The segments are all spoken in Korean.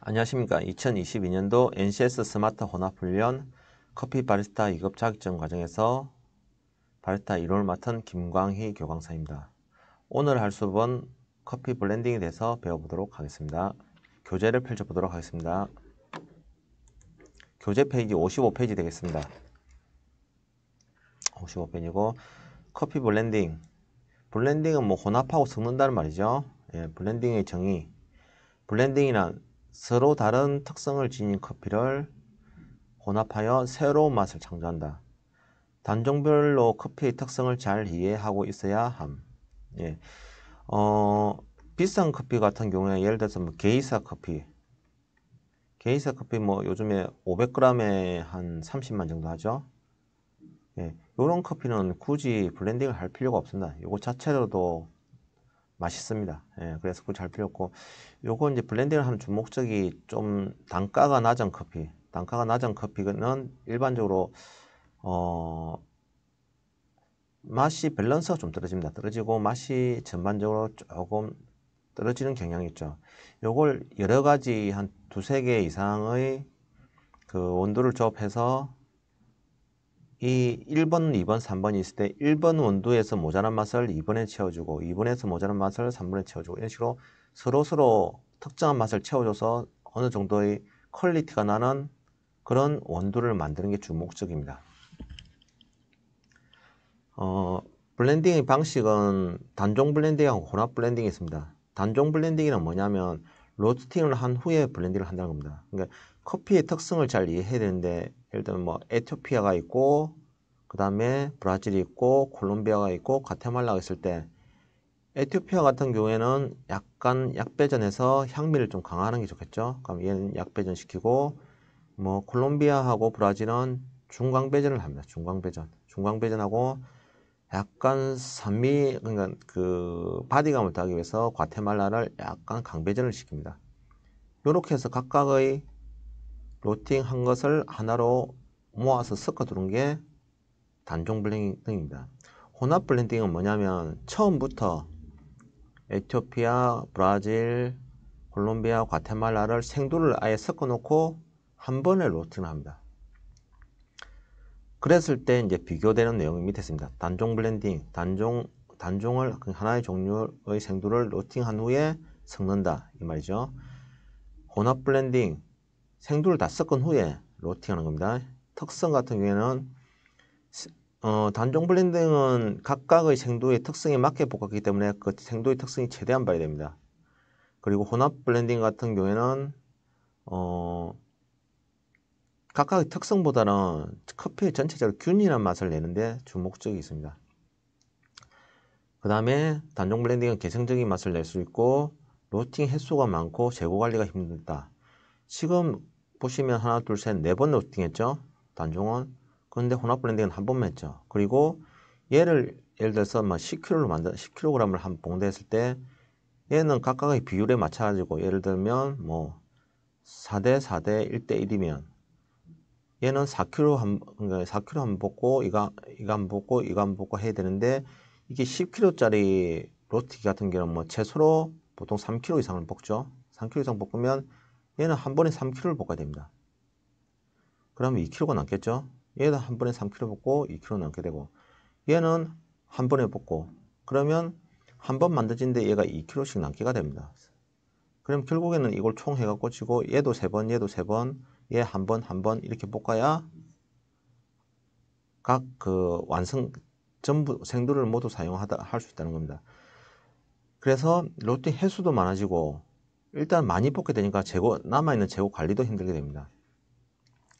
안녕하십니까. 2022년도 NCS 스마트 혼합훈련 커피 바리스타 2급 자격증 과정에서 바리스타 1호를 맡은 김광희 교강사입니다. 오늘 할 수업은 커피 블렌딩에 대해서 배워보도록 하겠습니다. 교재를 펼쳐보도록 하겠습니다. 교재 페이지 55페이지 되겠습니다. 55페이지고 커피 블렌딩. 블렌딩은 뭐 혼합하고 섞는다는 말이죠. 블렌딩의 정의. 블렌딩이란 서로 다른 특성을 지닌 커피를 혼합하여 새로운 맛을 창조한다. 단종별로 커피의 특성을 잘 이해하고 있어야 함. 비싼 커피 같은 경우에 예를 들어서 뭐 게이사 커피 뭐 요즘에 500g에 한 30만 정도 하죠. 요런 커피는 굳이 블렌딩을 할 필요가 없습니다. 요거 자체로도 맛있습니다. 그래서 굳이 할 필요 없고, 요거 이제 블렌딩을 하는 주목적이 좀 단가가 낮은 커피. 단가가 낮은 커피는 일반적으로 맛이 밸런스가 좀 떨어집니다. 떨어지고 맛이 전반적으로 조금 떨어지는 경향이 있죠. 요걸 여러 가지 한 두세 개 이상의 그 원두를 조합해서 이 1번, 2번, 3번이 있을 때 1번 원두에서 모자란 맛을 2번에 채워주고 2번에서 모자란 맛을 3번에 채워주고 이런 식으로 서로 특정한 맛을 채워줘서 어느 정도의 퀄리티가 나는 그런 원두를 만드는 게 주목적입니다. 블렌딩의 방식은 단종 블렌딩하고 혼합 블렌딩이 있습니다. 단종 블렌딩이란 뭐냐면 로스팅을 한 후에 블렌딩을 한다는 겁니다. 그러니까 커피의 특성을 잘 이해해야 되는데 예를 들면 뭐 에티오피아가 있고 그 다음에 브라질이 있고 콜롬비아가 있고 과테말라가 있을 때 에티오피아 같은 경우에는 약간 약배전해서 향미를 좀 강화하는 게 좋겠죠. 그럼 얘는 약배전 시키고 뭐 콜롬비아하고 브라질은 중강배전을 합니다. 중강배전하고 약간 산미, 그러니까 그 바디감을 더하기 위해서 과테말라를 약간 강배전을 시킵니다. 이렇게 해서 각각의 로팅 한 것을 하나로 모아서 섞어 두는 게 단종 블렌딩입니다. 혼합 블렌딩은 뭐냐면 처음부터 에티오피아, 브라질, 콜롬비아, 과테말라를 생두를 아예 섞어 놓고 한 번에 로팅을 합니다. 그랬을 때 이제 비교되는 내용이 밑에 있습니다. 단종 블렌딩, 단종을 하나의 종류의 생두를 로팅한 후에 섞는다 이 말이죠. 혼합 블렌딩, 생두를 다 섞은 후에 로팅하는 겁니다. 특성 같은 경우에는 단종 블렌딩은 각각의 생두의 특성에 맞게 볶았기 때문에 그 생두의 특성이 최대한 발휘 됩니다. 그리고 혼합 블렌딩 같은 경우에는 각각의 특성보다는 커피의 전체적으로 균일한 맛을 내는데 주목적이 있습니다. 그 다음에 단종 블렌딩은 개성적인 맛을 낼 수 있고 로팅 횟수가 많고 재고 관리가 힘들다. 지금 보시면 하나, 둘, 셋, 네 번 로팅했죠. 단종은. 그런데 혼합 블렌딩은 한 번만 했죠. 그리고 예를 들어서 10kg을 한 봉대 했을 때 얘는 각각의 비율에 맞춰가지고 예를 들면 뭐 4대 4대 1대 1이면 얘는 4kg 한 볶고 이거 한 볶고 이거 한 볶고 해야 되는데 이게 10kg짜리 로티 같은 경우는 뭐 최소로 보통 3kg 이상을 볶죠. 3kg 이상 볶으면 얘는 한 번에 3kg를 볶아야 됩니다. 그러면 2kg가 남겠죠. 얘는 한 번에 3kg 볶고 2kg 남게 되고 얘는 한 번에 볶고 그러면 한 번 만들어진데 얘가 2kg씩 남기가 됩니다. 그럼 결국에는 이걸 총 해갖고 치고 얘도 3번 얘도 3번 얘 한 번 이렇게 볶아야 각 그 전부 생두를 모두 할 수 있다는 겁니다. 그래서 로팅 횟수도 많아지고 일단 많이 볶게 되니까 남아있는 재고 관리도 힘들게 됩니다.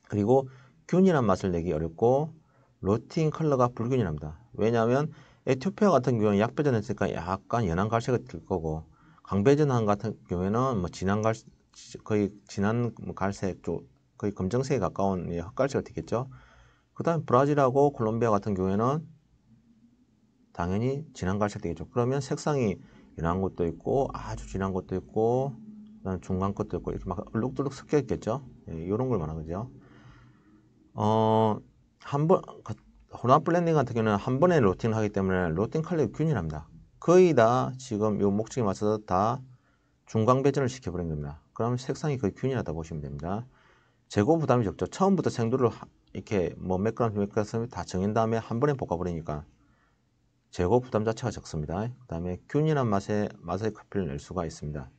그리고 균일한 맛을 내기 어렵고 로팅 컬러가 불균일합니다. 왜냐하면 에티오피아 같은 경우는 약배전 했으니까 약간 연한 갈색이 들 거고 강배전 같은 경우에는 뭐 거의 진한 갈색 쪽 거의 검정색에 가까운 흑갈색을 띠겠죠. 그 다음에 브라질하고 콜롬비아 같은 경우에는 당연히 진한 갈색 되겠죠. 그러면 색상이 연한 것도 있고 아주 진한 것도 있고 그다음 중간 것도 있고 이렇게 막 얼룩덜룩 섞여 있겠죠. 이런 걸 말하는 거죠. 혼합 블렌딩 같은 경우는 한 번에 로팅을 하기 때문에 로팅 컬러가 균일합니다. 거의 다 지금 요 목적에 맞춰서 다 중강 배전을 시켜버린 겁니다. 그럼 색상이 거의 균일하다 보시면 됩니다. 재고 부담이 적죠. 처음부터 생두를 이렇게 뭐 몇 그램 몇 그램 다 정한 다음에 한 번에 볶아버리니까 재고 부담 자체가 적습니다. 그 다음에 균일한 맛의 커피를 낼 수가 있습니다.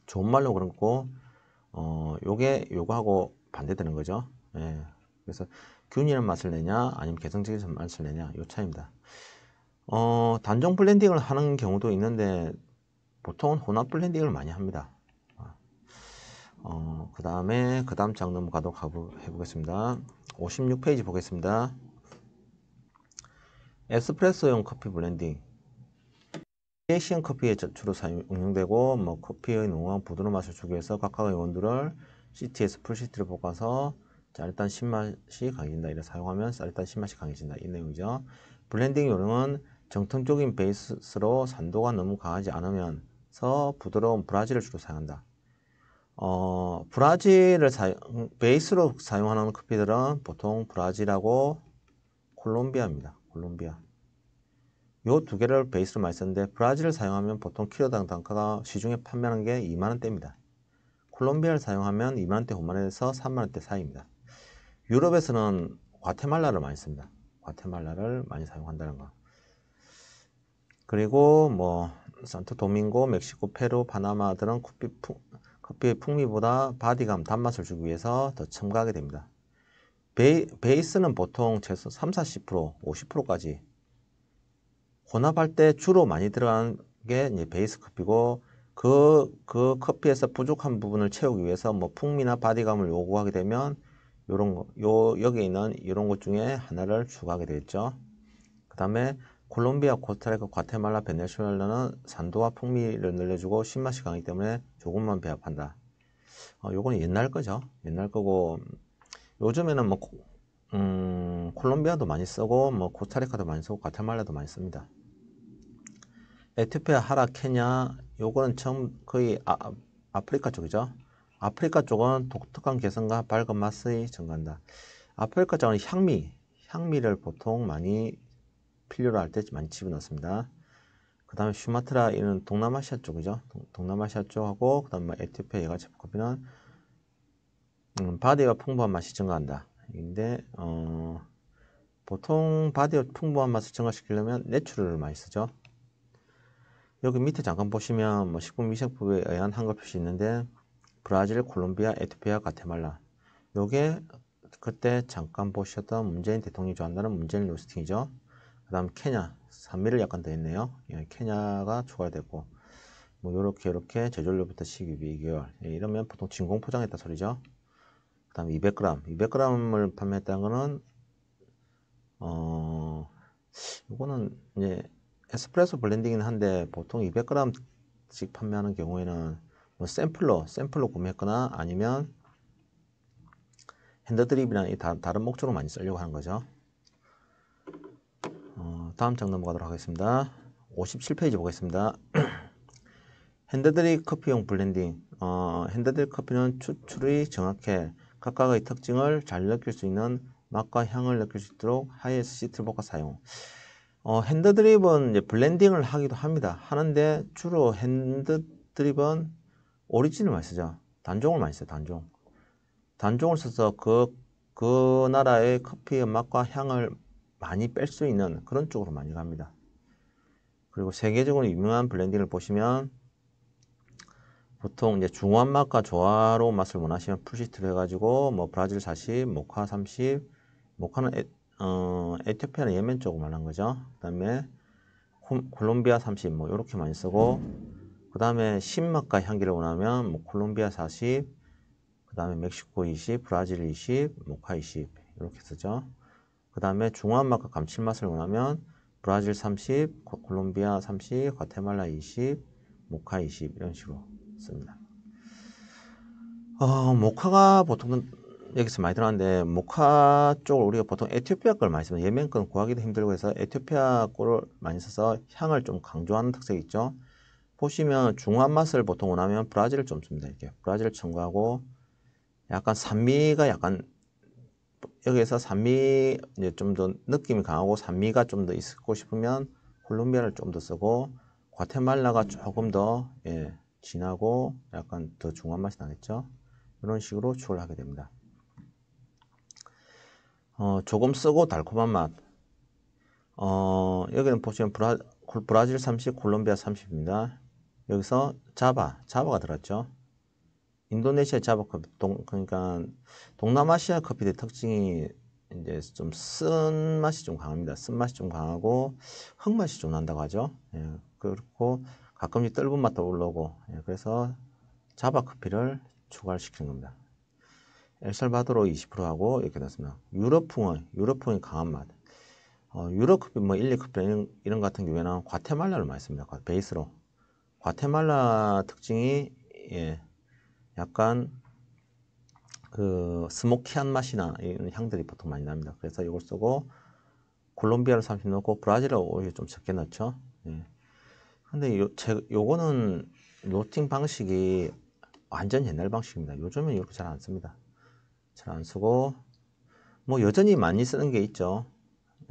좋은 말로 그렇고 요게 요거하고 반대되는 거죠. 예. 그래서 균일한 맛을 내냐 아니면 개성적인 맛을 내냐 요 차이입니다. 단종 블렌딩을 하는 경우도 있는데 보통은 혼합 블렌딩을 많이 합니다. 그 다음 장 넘어가도록 해보겠습니다. 56페이지 보겠습니다. 에스프레소용 커피 블렌딩. 에이시안 커피에 주로 응용되고 뭐 커피의濃厚부드러운 맛을 주기 위해서 각각의 원두를 CT에서 풀CT를 볶아서 짜릿한 신맛이 강해진다. 이를 사용하면 짜릿한 신맛이 강해진다. 이 내용이죠. 블렌딩 요령은 정통적인 베이스로 산도가 너무 강하지 않으면서 부드러운 브라질을 주로 사용한다. 브라질을 베이스로 사용하는 커피들은 보통 브라질하고 콜롬비아입니다. 콜롬비아. 요 두 개를 베이스로 많이 쓰는데 브라질을 사용하면 보통 키로당 단가가 시중에 판매하는 게 2만원대입니다. 콜롬비아를 사용하면 2만원대 후반에서 3만원대 사이입니다. 유럽에서는 과테말라를 많이 씁니다. 과테말라를 많이 사용한다는 거. 그리고 뭐 산토도밍고, 멕시코, 페루, 파나마 등은 커피의 풍미보다 바디감, 단맛을 주기 위해서 더 첨가하게 됩니다. 베이스는 보통 최소 30-40%, 50%까지 혼합할 때 주로 많이 들어가는 게 이제 베이스 커피고 그 커피에서 부족한 부분을 채우기 위해서 뭐 풍미나 바디감을 요구하게 되면 요런 거, 여기에 있는 이런 것 중에 하나를 추가하게 되겠죠. 그 다음에 콜롬비아, 코스타리카, 과테말라, 베네수엘라는 산도와 풍미를 늘려주고 신맛이 강하기 때문에 조금만 배합한다. 요거는 옛날 거죠. 옛날 거고 요즘에는 뭐 콜롬비아도 많이 쓰고 뭐 코스타리카도 많이 쓰고 과테말라도 많이 씁니다. 에티오피아, 하라, 케냐 요거는 거의 아프리카 쪽이죠. 아프리카 쪽은 독특한 개성과 밝은 맛이 증가한다. 아프리카 쪽은 향미를 보통 많이 필요로 할 때 많이 집어넣습니다. 그 다음에 슈마트라 이는 동남아시아 쪽이죠. 동남아시아 쪽하고 그 다음에 에티오피아 예가체프 커피는 바디가 풍부한 맛이 증가한다. 근데 보통 바디가 풍부한 맛을 증가시키려면 내추럴을 많이 쓰죠. 여기 밑에 잠깐 보시면 뭐 식품위생법에 의한 한글 표시 있는데 브라질, 콜롬비아, 에티오피아, 과테말라 요게 그때 잠깐 보셨던 문재인 대통령이 좋아한다는 문재인 로스팅이죠. 그 다음 케냐, 산미를 약간 더 했네요. 예, 케냐가 추가되고 뭐 요렇게 제조료부터 12개월 예, 이러면 보통 진공 포장했다 소리죠. 그 다음 200g을 판매했다는 거는 요거는 이제 에스프레소 블렌딩은 한데 보통 200g씩 판매하는 경우에는 뭐 샘플로 구매했거나 아니면 핸드드립이나 다른 목적으로 많이 쓰려고 하는 거죠. 다음 장 넘어가도록 하겠습니다. 57페이지 보겠습니다. 핸드드립 커피용 블렌딩. 핸드드립 커피는 추출이 정확해 각각의 특징을 잘 느낄 수 있는 맛과 향을 느낄 수 있도록 하이에스 시트를 볶아 사용. 핸드드립은 이제 블렌딩을 하기도 합니다. 하는데 주로 핸드드립은 오리진을 많이 쓰죠. 단종을 많이 써요. 단종을 써서 그 나라의 커피의 맛과 향을 많이 뺄 수 있는 그런 쪽으로 많이 갑니다. 그리고 세계적으로 유명한 블렌딩을 보시면 보통 이제 중후한 맛과 조화로운 맛을 원하시면 풀시트를 해가지고 뭐 브라질 40, 모카 30, 모카는 에티오피아는 예멘 쪽을 말한 거죠. 그 다음에 콜롬비아 30, 뭐 이렇게 많이 쓰고 그 다음에 신맛과 향기를 원하면 뭐 콜롬비아 40, 그 다음에 멕시코 20, 브라질 20, 모카 20 이렇게 쓰죠. 그 다음에 중후한 맛과 감칠맛을 원하면 브라질 30, 콜롬비아 30, 과테말라 20, 모카 20 이런 식으로 씁니다. 모카가 보통은 여기서 많이 들어가는데 모카 쪽을 우리가 보통 에티오피아 걸 많이 씁니다. 예멘 건 구하기도 힘들고 해서 에티오피아 걸 많이 써서 향을 좀 강조하는 특색이 있죠. 보시면 중후한 맛을 보통 원하면 브라질을 좀 씁니다. 이렇게 브라질을 첨가하고 약간 산미가 약간 여기에서 산미 이제 좀 더 느낌이 강하고 산미가 좀 더 있고 싶으면 콜롬비아를 좀 더 쓰고 과테말라가 조금 더 진하고 약간 더 중한 맛이 나겠죠. 이런 식으로 추구를 하게 됩니다. 조금 쓰고 달콤한 맛. 여기는 보시면 브라질 30, 콜롬비아 30입니다. 여기서 자바가 들었죠. 인도네시아 자바 커피, 그러니까 동남아시아 커피의 특징이 이제 좀 쓴 맛이 좀 강합니다. 쓴 맛이 좀 강하고 흙 맛이 좀 난다고 하죠. 예, 그렇고 가끔씩 떫은 맛도 올라오고, 예, 그래서 자바 커피를 추가시키는 겁니다. 엘살바도르 20%하고 이렇게 났습니다. 유럽풍의 강한 맛. 유럽 커피, 뭐 일리 커피 이런 같은 경우에는 과테말라를 많이 씁니다. 베이스로. 과테말라 특징이, 예, 약간 그 스모키한 맛이나 이런 향들이 보통 많이 납니다. 그래서 이걸 쓰고 콜롬비아를 30 넣고 브라질을 오히려 좀 적게 넣죠. 예. 근데 요거는 로팅 방식이 완전 옛날 방식입니다. 요즘은 이렇게 잘 안 씁니다. 잘 안 쓰고 뭐 여전히 많이 쓰는 게 있죠.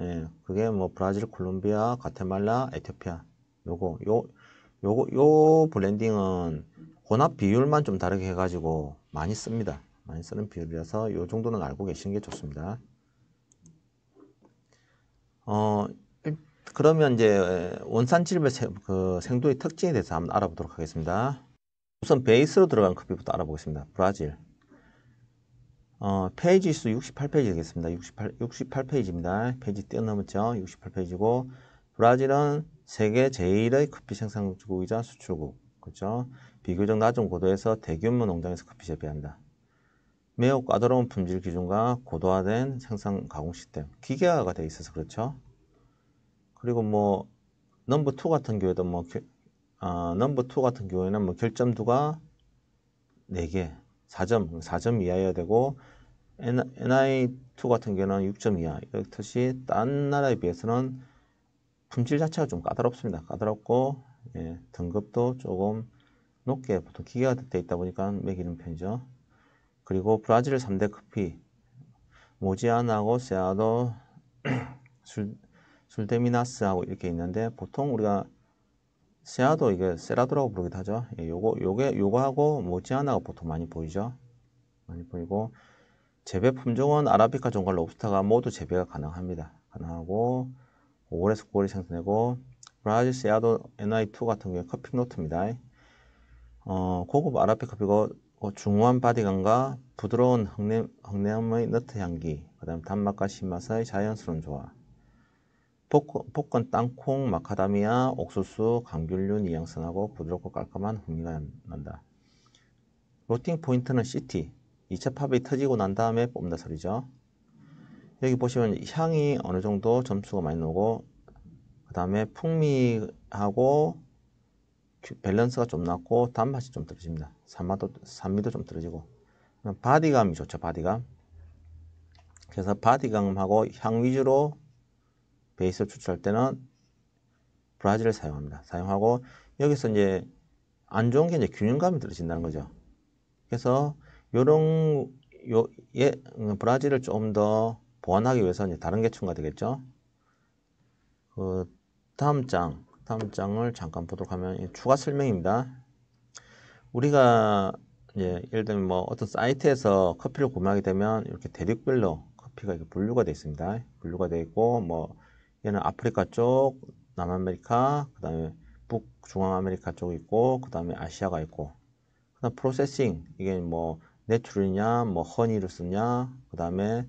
예, 그게 뭐 브라질, 콜롬비아, 과테말라, 에티오피아 요 블렌딩은 혼합 비율만 좀 다르게 해가지고 많이 씁니다. 많이 쓰는 비율이라서 요 정도는 알고 계시는 게 좋습니다. 그러면 이제 원산지배 그 생도의 특징에 대해서 한번 알아보도록 하겠습니다. 우선 베이스로 들어간 커피부터 알아보겠습니다. 브라질. 페이지 수 68페이지 되겠습니다. 68페이지입니다. 페이지 뛰어넘었죠? 68페이지고, 브라질은 세계 제1의 커피 생산국이자 수출국. 그렇죠? 비교적 낮은 고도에서 대규모 농장에서 커피 재배한다. 매우 까다로운 품질 기준과 고도화된 생산 가공 시스템. 기계화가 되어 있어서 그렇죠? 그리고 뭐, 넘버 2 같은 경우에도 넘버 2 같은 경우에는 뭐 결점두가 4개. 4점 이하여야 되고, NI2 같은 경우는 6점 이하. 이렇듯이 딴 나라에 비해서는 품질 자체가 좀 까다롭습니다. 까다롭고, 예, 등급도 조금 높게 보통 기계가 되어 있다 보니까 매기는 편이죠. 그리고 브라질 3대 커피, 모지아나하고 세아도, 술데미나스하고 이렇게 있는데, 보통 우리가 세아도 이게 세라도라고 부르기도 하죠. 예, 요거하고 모지아나가 보통 많이 보이죠. 많이 보이고, 재배 품종은 아라비카 종과 로부스타가 모두 재배가 가능합니다. 가능하고 5월에서 9월에 생산되고 브라질 세아도 NI2 같은 경우에 커피 노트입니다. 고급 아라비카 커피고 중후한 바디감과 부드러운 흙내음의 너트 향기, 그 다음 단맛과 신맛의 자연스러운 조화, 볶은 땅콩, 마카다미아, 옥수수, 감귤류 뉘앙스나고 부드럽고 깔끔한 풍미가 난다. 로팅 포인트는 시티, 2차 팝이 터지고 난 다음에 뽑는다 소리죠. 여기 보시면 향이 어느 정도 점수가 많이 나오고, 그 다음에 풍미하고 밸런스가 좀 낮고 단맛이 좀 떨어집니다. 산미도 좀 떨어지고. 바디감이 좋죠, 바디감. 그래서 바디감하고 향 위주로 베이스를 추출할 때는 브라질을 사용합니다. 사용하고 여기서 이제 안 좋은 게 이제 균형감이 떨어진다는 거죠. 그래서 브라질을 좀 더 보완하기 위해서 이제 다른 게 첨가 되겠죠. 그 다음 장을 잠깐 보도록 하면 추가 설명입니다. 우리가 이제 예를 들면 뭐 어떤 사이트에서 커피를 구매하게 되면 이렇게 대륙별로 커피가 이렇게 분류가 되어 있습니다. 분류가 되어 있고 뭐 얘는 아프리카 쪽, 남아메리카, 그다음에 북중앙아메리카 쪽이 있고 그다음에 아시아가 있고 그다음 프로세싱 이게 뭐 내추럴이냐 뭐 허니를 쓰냐 그다음에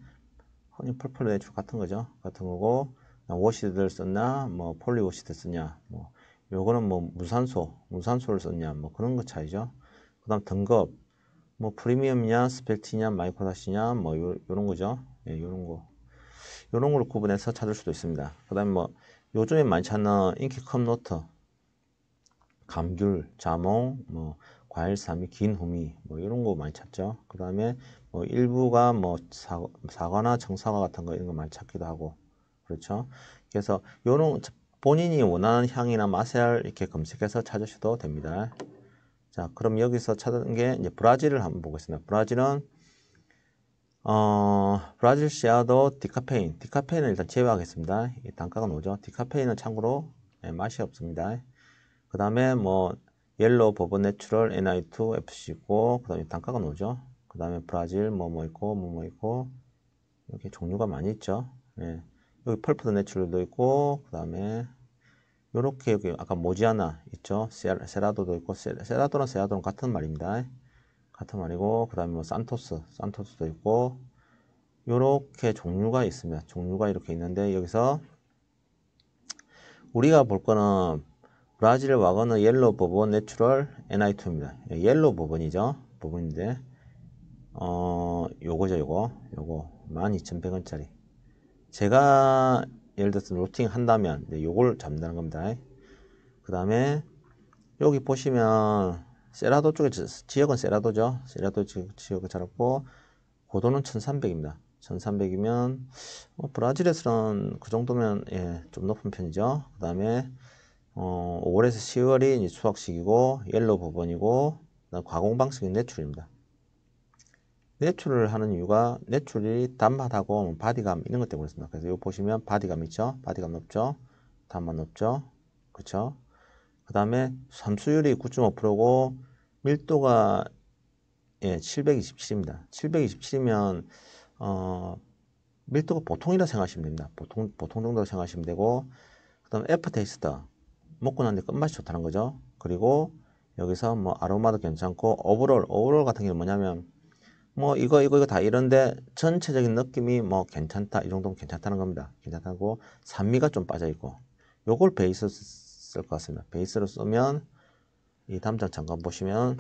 허니 펄펄 내추럴 같은 거고 워시드를 썼냐 뭐 폴리워시드 쓰냐 뭐 요거는 뭐 무산소를 썼냐 뭐 그런 거 차이죠. 그다음 등급 뭐 프리미엄이냐 스펠티냐 마이크로다시냐 뭐 요런 거죠. 예, 요런 걸 구분해서 찾을 수도 있습니다. 그다음에 뭐 요즘에 많이 찾는 인기 컵노트 감귤, 자몽, 뭐 과일, 사미, 긴 후미 뭐 이런 거 많이 찾죠. 그다음에 뭐 일부가 뭐 사과나 청사과 같은 거 이런 거 많이 찾기도 하고 그렇죠. 그래서 요런 본인이 원하는 향이나 맛을 이렇게 검색해서 찾으셔도 됩니다. 자, 그럼 여기서 찾은 게 이제 브라질을 한번 보겠습니다. 브라질은 브라질 씨아도 디카페인은 일단 제외하겠습니다. 단가가 오죠. 디카페인은 참고로 맛이 없습니다. 그 다음에 뭐 옐로우 버번 내추럴 NI2 FC 있고, 그 다음에 단가가 나오죠. 그 다음에 브라질 뭐 있고, 뭐 있고, 이렇게 종류가 많이 있죠. 예. 여기 펄프드 내추럴도 있고, 그 다음에 요렇게 여기 아까 모지아나 있죠. 세라도도 있고, 세라도랑 세라도는 같은 말입니다. 같은 말이고, 그 다음에 뭐 산토스도 있고, 요렇게 종류가 있습니다. 종류가 이렇게 있는데, 여기서 우리가 볼 거는 브라질 와거너 옐로우 버번 내추럴 NI2입니다. 옐로우 버번이죠. 버번인데, 요거죠, 요거 12,100원짜리. 제가 예를 들어서 로팅 한다면 요걸 잡는다는 겁니다. 그 다음에 여기 보시면 세라도 쪽에 지역은 세라도죠. 세라도 지역을 잡았고 고도는 1300입니다. 1300이면 브라질에서는 그 정도면 예, 좀 높은 편이죠. 그 다음에 5월에서 10월이 수확식이고 옐로우 버번이고 가공 방식이 내추럴입니다. 내추럴을 하는 이유가 내추럴이 단맛하고 바디감 이런 것 때문에 그렇습니다. 그래서 여기 보시면 바디감 있죠. 바디감 높죠. 단맛 높죠. 그쵸. 그 다음에 함수율이 9.5%고 밀도가 예, 727입니다. 727이면 밀도가 보통이라 생각하시면 됩니다. 보통 정도로 생각하시면 되고 그 다음에 애프테이스트 먹고 난 뒤 끝맛이 좋다는 거죠. 그리고 여기서 뭐 아로마도 괜찮고 오버롤 같은 경우는 뭐냐면 뭐 이거 다 이런데 전체적인 느낌이 뭐 괜찮다 이 정도면 괜찮다는 겁니다. 괜찮다고 산미가 좀 빠져 있고 요걸 베이스 쓸 것 같습니다. 베이스로 쓰면 이 다음 장 잠깐 보시면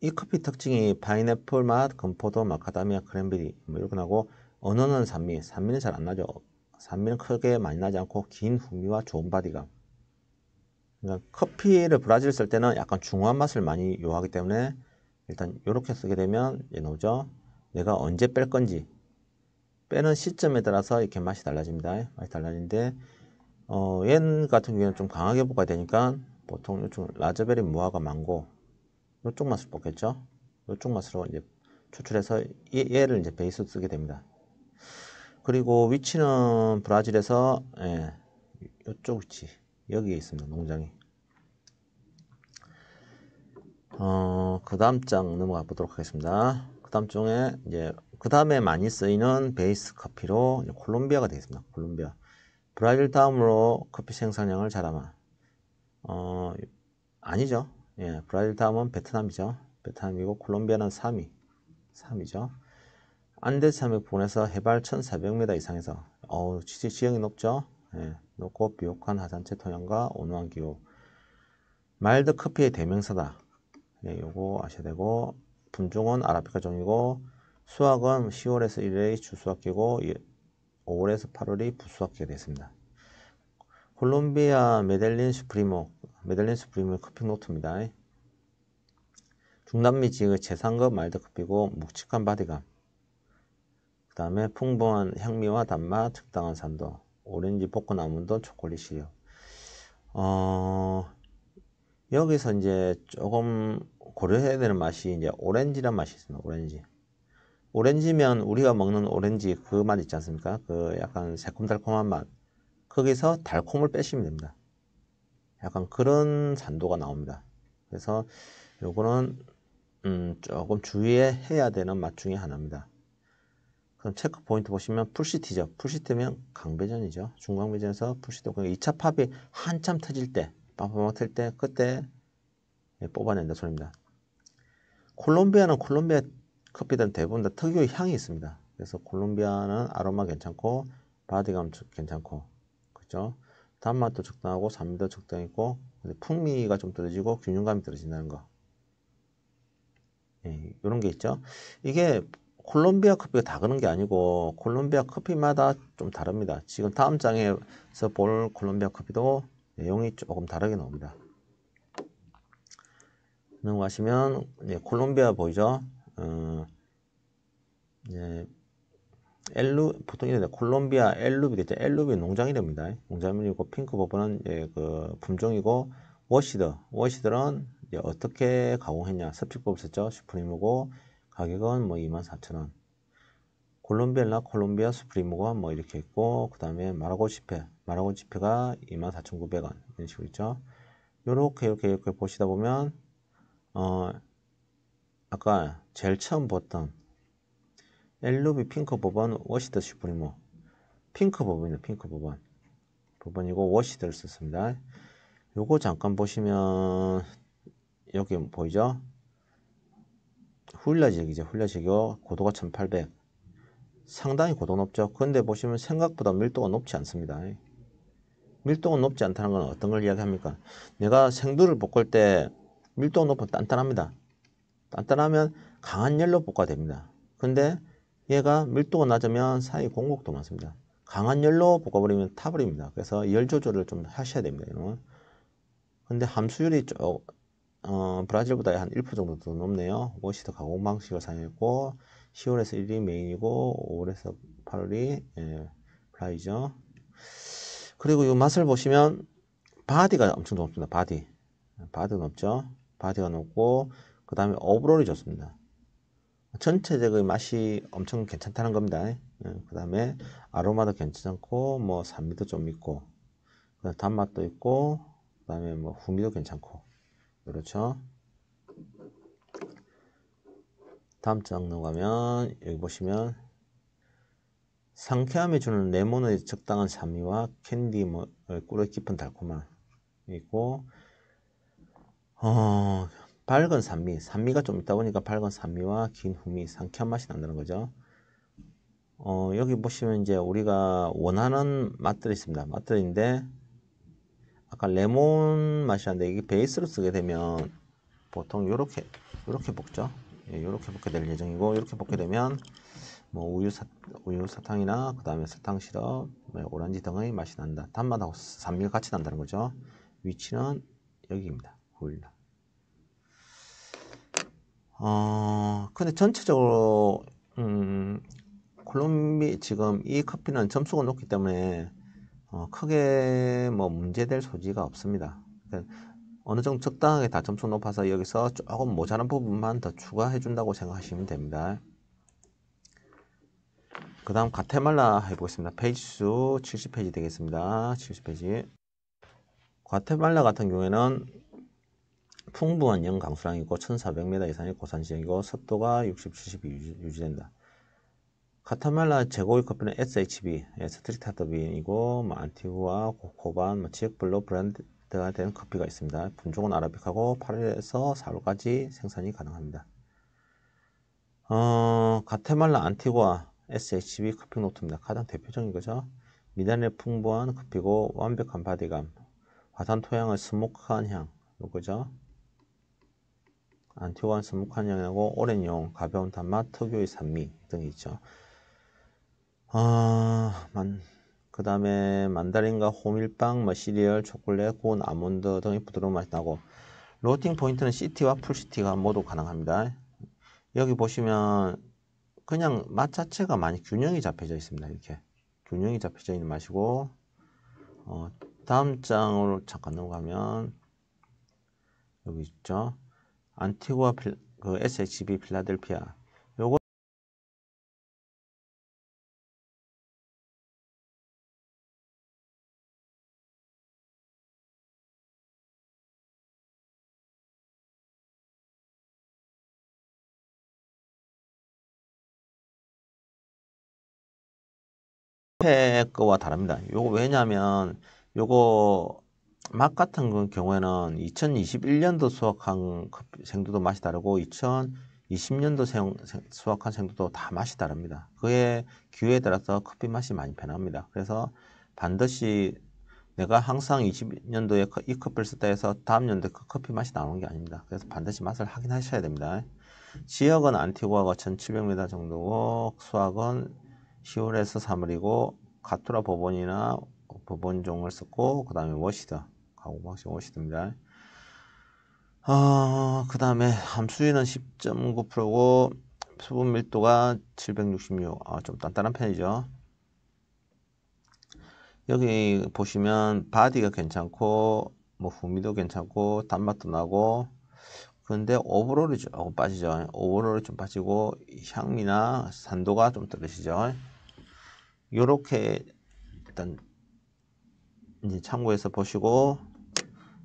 이 커피 특징이 파인애플 맛, 건포도, 마카다미아, 크랜베리 뭐 이렇게 나고 언어는 산미는 잘 안 나죠. 산미는 크게 많이 나지 않고 긴 후미와 좋은 바디감. 그러니까 커피를 브라질 쓸 때는 약간 중후한 맛을 많이 요하기 때문에 일단 이렇게 쓰게 되면 이제 나오죠. 내가 언제 뺄 건지 빼는 시점에 따라서 이렇게 맛이 달라집니다. 맛이 달라지는데 얘 같은 경우에는 좀 강하게 볶아야 되니까 보통 이쪽 라즈베리 무화과 망고 이쪽 맛을 뽑겠죠. 이쪽 맛으로 이제 추출해서 얘를 이제 베이스로 쓰게 됩니다. 그리고 위치는 브라질에서 예, 이쪽 위치 여기에 있습니다. 농장이. 그 다음 장 넘어가 보도록 하겠습니다. 그 다음 장에 이제 그 다음에 많이 쓰이는 베이스 커피로 콜롬비아가 되겠습니다. 콜롬비아. 브라질 다음으로 커피 생산량을 잘하면 아니죠. 예, 브라질 다음은 베트남이죠. 베트남이고 콜롬비아는 3위죠. 안데스 산맥부근에서 해발 1400m 이상에서 지형이 높죠. 예, 높고 비옥한 하산체 토양과 온화한 기후. 마일드 커피의 대명사다. 예, 요거 아셔야 되고 품종은 아라비카 종이고 수확은 10월에서 1월이 주수확기고 5월에서 8월이 부수확기가 됐습니다. 콜롬비아 메델린 수프리모 커피 노트입니다. 중남미 지역의 최상급 마일드 커피고 묵직한 바디감. 그 다음에 풍부한 향미와 단맛, 적당한 산도, 오렌지, 볶은 아몬드, 초콜릿 시럽. 여기서 이제 조금 고려해야 되는 맛이 이제 오렌지란 맛이 있습니다. 오렌지면 우리가 먹는 오렌지 그 맛 있지 않습니까? 그 약간 새콤달콤한 맛. 거기서 달콤을 빼시면 됩니다. 약간 그런 산도가 나옵니다. 그래서 요거는 조금 주의해야 되는 맛 중에 하나입니다. 그럼 체크 포인트 보시면 풀시티죠. 풀시티면 강배전이죠. 중강배전에서 풀시티 2차 팝이 한참 터질 때, 빵빵 터질 때 그때 뽑아낸다 소리입니다. 콜롬비아는 콜롬비아 커피들은 대부분 다 특유의 향이 있습니다. 그래서 콜롬비아는 아로마 괜찮고 바디감 괜찮고 그죠? 단맛도 적당하고 산미도 적당했고 풍미가 좀 떨어지고 균형감이 떨어진다는 거. 예, 이런 게 있죠. 이게 콜롬비아 커피가 다 그런 게 아니고 콜롬비아 커피마다 좀 다릅니다. 지금 다음 장에서 볼 콜롬비아 커피도 내용이 조금 다르게 나옵니다. 넘어가시면 콜롬비아 보이죠? 보통 이래 콜롬비아 엘루비 되죠. 엘루비 농장 이름입니다. 농장 이름이고 핑크 버번은 그 품종이고 워시들은 어떻게 가공했냐? 습식법을 썼죠. 슈프림이고 가격은 뭐 24,000원. 콜롬비아 콜롬비아 수프리모가 뭐 이렇게 있고, 그 다음에 마라고지페가 24,900원 이런 식으로 있죠. 이렇게 보시다 보면 아까 제일 처음 봤던 LV 핑크 법원 워시드 슈프리모 핑크 법원이에요. 핑크 법원이고 워시드를 썼습니다. 요거 잠깐 보시면 여기 보이죠? 훌라직이죠. 훌라직이요. 고도가 1800. 상당히 고도 높죠. 근데 보시면 생각보다 밀도가 높지 않습니다. 밀도가 높지 않다는 건 어떤 걸 이야기합니까? 내가 생두를 볶을 때 밀도가 높으면 단단합니다. 단단하면 강한 열로 볶아야 됩니다. 근데 얘가 밀도가 낮으면 사이 공곡도 많습니다. 강한 열로 볶아버리면 타버립니다. 그래서 열 조절을 좀 하셔야 됩니다. 이놈은. 근데 함수율이 브라질보다 한 1% 정도 더 높네요. 워시드 가공 방식을 사용했고 10월에서 1일이 메인이고 5월에서 8월이 플라이죠. 그리고 이 맛을 보시면 바디가 엄청 높습니다. 바디 높죠. 바디가 높고 그 다음에 오버롤이 좋습니다. 전체적인 맛이 엄청 괜찮다는 겁니다. 그 다음에 아로마도 괜찮고 뭐 산미도 좀 있고 단맛도 있고 그 다음에 뭐 후미도 괜찮고 그렇죠. 다음 장 넘어가면 여기 보시면 상쾌함이 주는 레몬의 적당한 산미와 캔디 꿀의 깊은 달콤함 있고 밝은 산미가 좀 있다 보니까 밝은 산미와 긴 후미, 상쾌한 맛이 난다는 거죠. 여기 보시면 이제 우리가 원하는 맛들이 있습니다. 맛들인데 아까 레몬 맛이었는데 이게 베이스로 쓰게 되면 보통 요렇게 볶죠. 요렇게 볶게 될 예정이고 이렇게 볶게 되면 뭐 우유 사탕이나 그 다음에 설탕 시럽, 오렌지 등의 맛이 난다. 단맛하고 산미가 같이 난다는 거죠. 위치는 여기입니다. 훌라. 근데 전체적으로 콜롬비 지금 이 커피는 점수가 높기 때문에 크게 뭐 문제될 소지가 없습니다. 그러니까 어느 정도 적당하게 다 점수 높아서 여기서 조금 모자란 부분만 더 추가해 준다고 생각하시면 됩니다. 그 다음 과테말라 해보겠습니다. 페이지 수 70페이지 되겠습니다. 70페이지. 과테말라 같은 경우에는 풍부한 영강수량이고 1400m 이상의 고산지역이고 습도가 60, 70이 유지된다. 과테말라 제고의 커피는 SHB, 스트리트 하드빈이고 안티구아, 코반, 지역별로 브랜드가 된 커피가 있습니다. 품종은 아라비카고 8월에서 4월까지 생산이 가능합니다. 과테말라 안티구아 SHB 커피 노트입니다. 가장 대표적인 거죠. 미네랄 풍부한 커피고 완벽한 바디감, 화산 토양의 스모크한 향, 요거죠. 안티구아는 스모크한 향하고 오랜 용, 가벼운 단맛, 특유의 산미 등이 있죠. 그 다음에 만다린과 호밀빵, 시리얼, 초콜릿, 구운 아몬드 등의 부드러운 맛이 나고 로팅 포인트는 시티와 풀시티가 모두 가능합니다. 여기 보시면 그냥 맛 자체가 많이 균형이 잡혀져 있습니다. 이렇게 균형이 잡혀져 있는 맛이고 다음 장으로 잠깐 넘어가면 여기 있죠. 안티구아 그 SHB 필라델피아 요거 앞에 거와 다릅니다. 요거 왜냐면 요거 맛 같은 경우에는 2021년도 수확한 생두도 맛이 다르고 2020년도 수확한 생두도 다 맛이 다릅니다. 그의 기후에 따라서 커피 맛이 많이 변합니다. 그래서 반드시 내가 항상 20년도에 이 커피를 썼다 해서 다음 년도에 그 커피 맛이 나오는 게 아닙니다. 그래서 반드시 맛을 확인하셔야 됩니다. 지역은 안티구아가 1700m 정도고 수확은 10월에서 3월이고 카투라 버번이나 버번종을 썼고 그 다음에 워시드 가공방식 워시드입니다. 그 다음에 함수위는 10.9%고 수분 밀도가 766. 좀 단단한 편이죠. 여기 보시면 바디가 괜찮고 뭐 후미도 괜찮고 단맛도 나고 그런데 오버롤이 조금 빠지죠. 오버롤이 좀 빠지고 향미나 산도가 좀 떨어지죠. 요렇게 일단 이제 참고해서 보시고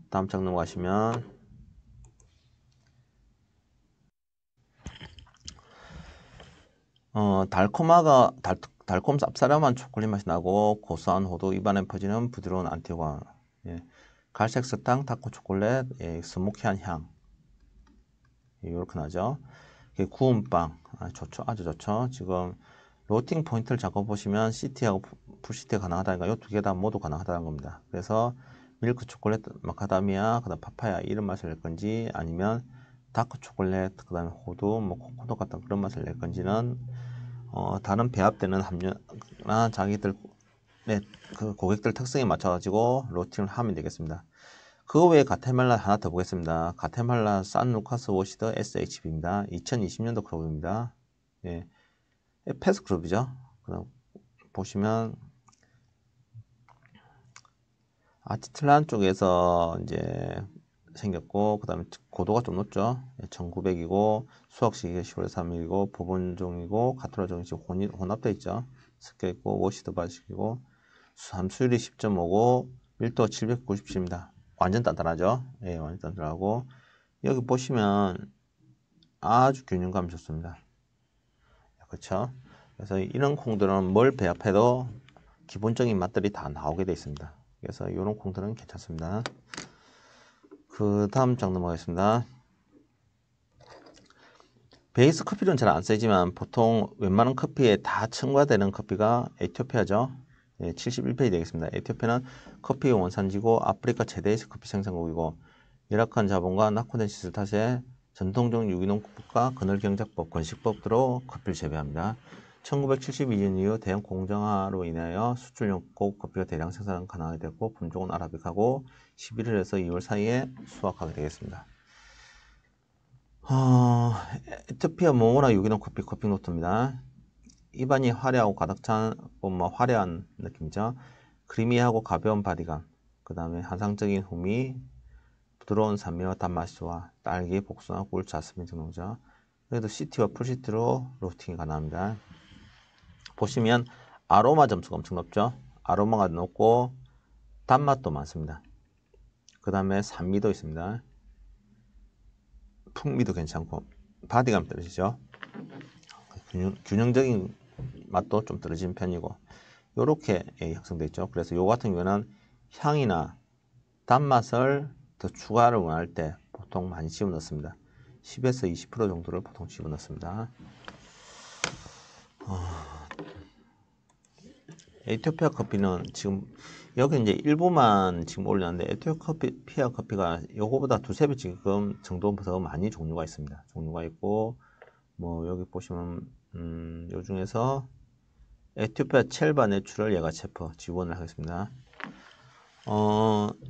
다음 장 넘어가시면 달콤 쌉싸름한 초콜릿 맛이 나고 고소한 호두 입안에 퍼지는 부드러운 안티오가 예. 갈색 사탕 다크 초콜릿 예. 스모키한 향 예. 이렇게 나죠. 구운 빵 좋죠. 아주 좋죠. 지금 로팅 포인트를 잡고 보시면 시티하고 풀시티가 가능하다니까 이 두 개 다 모두 가능하다는 겁니다. 그래서 밀크 초콜릿 마카다미아 그다음 파파야 이런 맛을 낼 건지 아니면 다크 초콜릿 그다음에 호두 뭐 코코넛 같은 그런 맛을 낼 건지는 다른 배합되는 함유나 자기들 그 고객들 특성에 맞춰 가지고 로팅을 하면 되겠습니다. 그 외에 가테말라 하나 더 보겠습니다. 가테말라 산 루카스 워시드 SHB입니다. 2020년도 그룹입니다. 예. 패스 그룹이죠. 그다음 보시면 아티틀란 쪽에서 이제 생겼고 그다음에 고도가 좀 높죠. 1900이고 수학식이 10월 3일이고 부분종이고 카톨라종이 지금 혼합되어 있죠. 섞여 있고 워시드 바식이고 함수율이 10.5고 밀도 797입니다. 완전 단단하죠. 예, 완전 단단하고 여기 보시면 아주 균형감이 좋습니다. 그렇죠. 그래서 이런 콩들은 뭘 배합해도 기본적인 맛들이 다 나오게 되어 있습니다. 그래서 이런 콩들은 괜찮습니다. 그 다음 장 넘어가겠습니다. 베이스 커피는 잘 안 쓰지만 보통 웬만한 커피에 다 첨가되는 커피가 에티오피아죠. 예, 71페이지 되겠습니다. 에티오피아는 커피의 원산지고 아프리카 최대의 커피 생산국이고 열악한 자본과 낙후된 시설 탓에 전통적 유기농법과 그늘경작법, 건식법으로 커피를 재배합니다. 1972년 이후 대형 공정화로 인하여 수출용 고급 커피가 대량 생산 가능하게 됐고 품종은 아라비카고 11월에서 2월 사이에 수확하게 되겠습니다. 에티오피아 모모나 유기농 커피 노트입니다. 입안이 화려하고 가득 찬 화려한 느낌이죠. 크리미하고 가벼운 바디감, 그 다음에 환상적인 후미, 부드러운 산미와 단맛과 딸기, 복숭아, 꿀, 자스민 등등이죠. 그래도 시티와 풀시티로 로스팅이 가능합니다. 보시면 아로마 점수가 엄청 높죠. 아로마가 높고 단맛도 많습니다. 그 다음에 산미도 있습니다. 풍미도 괜찮고 바디감 떨어지죠. 균형적인 맛도 좀 떨어지는 편이고 이렇게 형성되어 있죠. 그래서 요 같은 경우는 향이나 단맛을 더 추가를 원할 때 보통 많이 집어넣습니다. 10에서 20% 정도를 보통 집어넣습니다. 에티오피아 커피는 지금 여기 이제 일부만 지금 올렸는데 에티오피아 커피가 요거보다 두세 배 지금 정도 더 많이 종류가 있습니다. 종류가 있고 뭐 여기 보시면 요 중에서 에티오피아 첼바 내추럴 예가체프 지원을 하겠습니다.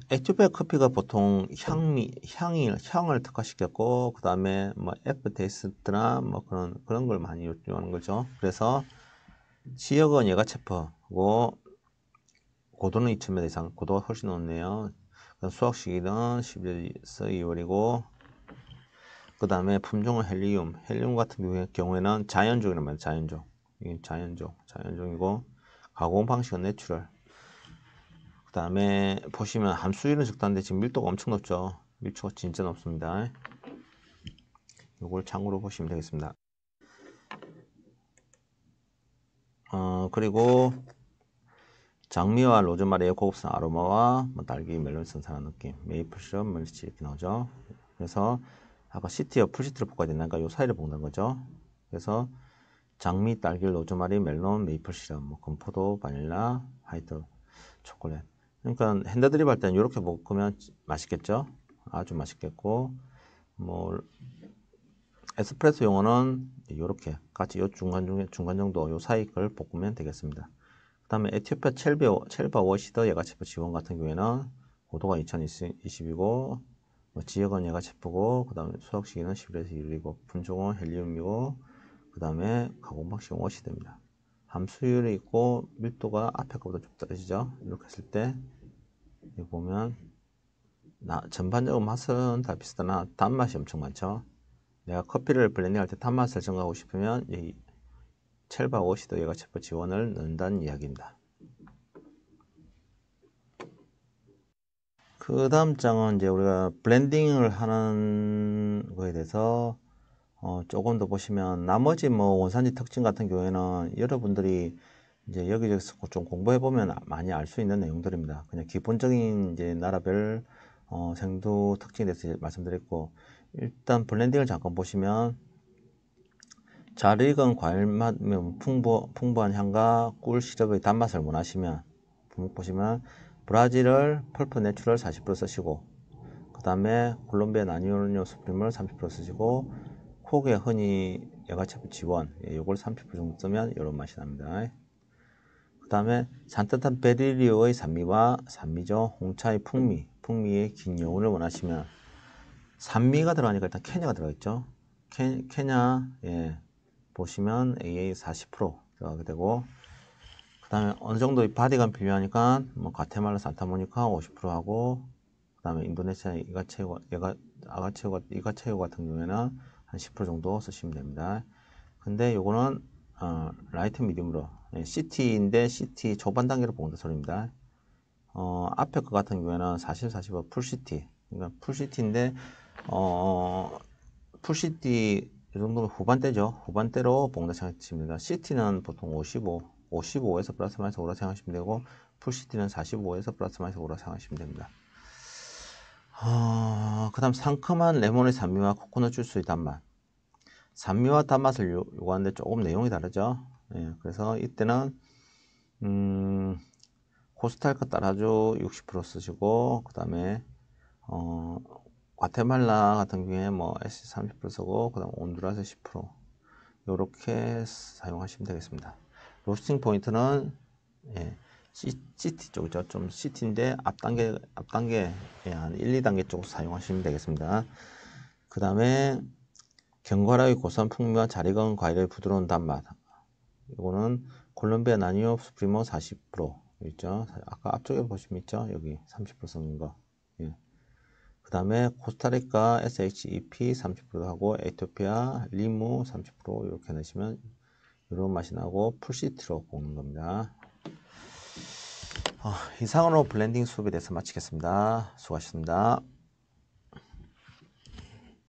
에티오피아 커피가 보통 향을 특화시켰고 그 다음에 뭐 애플 테이스트나 뭐 그런 걸 많이 요청하는 거죠. 그래서 지역은 예가체프고 고도는 2000m 이상, 고도가 훨씬 높네요. 수확 시기는 11월에서 2월이고 그 다음에 품종은 헬리움 같은 경우에는 자연종이란 말이에요. 자연종. 이게 자연종이고 가공 방식은 내추럴. 그 다음에 보시면 함수율은 적당한데 지금 밀도가 엄청 높죠. 밀도가 진짜 높습니다. 이걸 참고로 보시면 되겠습니다. 그리고 장미와 로즈마리의 고급스러운 아로마와 뭐 딸기, 멜론 생산한 느낌, 메이플 시럽, 멜치 이렇게 나오죠. 그래서 아까 시티와 풀시티를 볶아야 된다니까 요 사이를 볶는 거죠. 그래서 장미, 딸기, 로즈마리, 멜론, 메이플 시럽, 뭐 건포도, 바닐라, 화이트 초콜릿. 그러니까 핸드드립 할 때는 이렇게 볶으면 맛있겠죠. 아주 맛있겠고 뭐 에스프레소 용어는 이렇게 같이 요 중간 정도 요 사이 걸 볶으면 되겠습니다. 그 다음에 에티오피아 첼바 워시더 예가체프 지원 같은 경우에는 고도가 2020이고 뭐 지역은 예가체프고 그 다음에 수확 시기는 11에서 2일이고 품종은 헬리움이고 그 다음에 가공 방식은 워시드입니다. 함수율이 있고 밀도가 앞에 거보다 좀 떨어지죠. 이렇게 했을 때 여기 보면 전반적으로 맛은 다 비슷하나 단맛이 엄청 많죠. 내가 커피를 블렌딩할 때 단맛을 증가하고 싶으면 이 첼바 50도 예가체포 지원을 넣는다는 이야기입니다. 그 다음 장은 이제 우리가 블렌딩을 하는 거에 대해서 조금 더 보시면 나머지 뭐 원산지 특징 같은 경우에는 여러분들이 이제 여기저기서 좀 공부해 보면 많이 알 수 있는 내용들입니다. 그냥 기본적인 이제 나라별 생두 특징에 대해서 말씀드렸고, 일단 블렌딩을 잠깐 보시면 잘 익은 과일 맛, 풍부한 향과 꿀 시럽의 단맛을 원하시면 분목 보시면 브라질을 펄프 내추럴 40% 쓰시고, 그 다음에 콜롬비아 나니오뇨 수프림을 30% 쓰시고, 콕의 허니 여가체프 지원 요걸 30% 정도 쓰면 이런 맛이 납니다. 그 다음에 산뜻한 베리리오의 산미죠. 홍차의 풍미의 긴 여운을 원하시면 산미가 들어가니까 일단 케냐가 들어있죠. 케냐 보시면 AA 40% 들어가게 되고, 그 다음에 어느 정도 바디감 필요하니까 뭐 과테말라 산타모니카 50% 하고, 그 다음에 인도네시아 이가체오 같은 경우에는 한 10% 정도 쓰시면 됩니다. 근데 요거는 라이트 미디움으로 CT인데 CT 초반 단계로 본다 소리입니다. 앞에 거 같은 경우에는 45 풀CT, 그러니까 풀CT인데 풀CT 이 정도면 후반대죠. 후반대로 본다 생각하시면 됩니다. CT는 보통 55에서 플러스 마이너스 5라 생각하시면 되고, 풀CT는 45에서 플러스 마이너스 5라 생각하시면 됩니다. 그 다음 상큼한 레몬의 산미와 코코넛 주스의 단맛. 산미와 단맛을 요구하는데 조금 내용이 다르죠. 그래서 이때는 코스타리카 따라주 60% 쓰시고, 그 다음에 과테말라 같은 경우에 뭐 S 30% 쓰고, 그 다음 온두라스 10% 요렇게 사용하시면 되겠습니다. 로스팅 포인트는 CT 쪽이죠. 좀 CT인데 앞단계 한 1, 2단계 쪽 사용하시면 되겠습니다. 그 다음에 견과류의 고소한 풍미와 잘 익은 과일의 부드러운 단맛. 이거는 콜롬비아 나니오 수프리모 40% 있죠. 아까 앞쪽에 보시면 있죠. 여기 30% 쓰는 거. 그 다음에 코스타리카 SHEP 30% 하고 에티오피아 리무 30% 이렇게 넣으시면 이런 맛이 나고 풀시트로 볶는 겁니다. 이상으로 블렌딩 수업에 대해서 마치겠습니다. 수고하셨습니다.